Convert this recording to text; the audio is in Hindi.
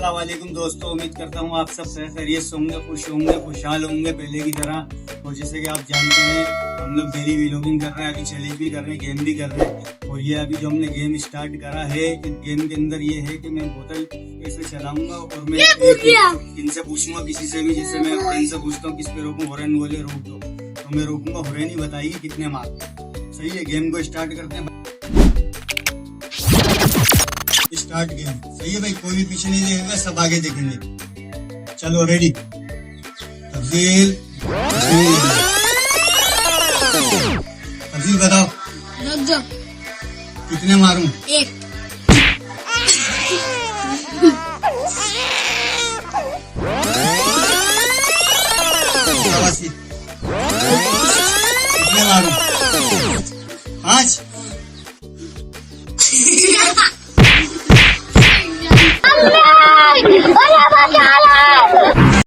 अस्सलाम वालेकुम दोस्तों, उम्मीद करता हूँ आप सब खैरियत से होंगे, खुश होंगे, खुशहाल होंगे पहले की तरह। और जैसे कि आप जानते हैं हम लोग डेली व्लॉगिंग कर रहे हैं, अभी चैलेंज भी कर रहे हैं, गेम भी कर रहे हैं। और ये अभी जो हमने गेम स्टार्ट करा है, गेम के अंदर ये है कि मैं बोतल कैसे चलाऊंगा और मैं इनसे पूछूंगा किसी से भी, जैसे मैं फ्रेंड से पूछता हूँ किस पे रोकूं, हुरैन बोले रोक दो तो मैं रोकूंगा, हुरैन ही बताइए कितने मार्क। सही है, गेम को स्टार्ट करते हैं। Start game. सही है भाई, कोई भी पीछे नहीं देखेगा, सब आगे देखेंगे। चलो रेडी। तफसील तफसील बताओ, कितने मारूं? एक। कितने मारूं? 5।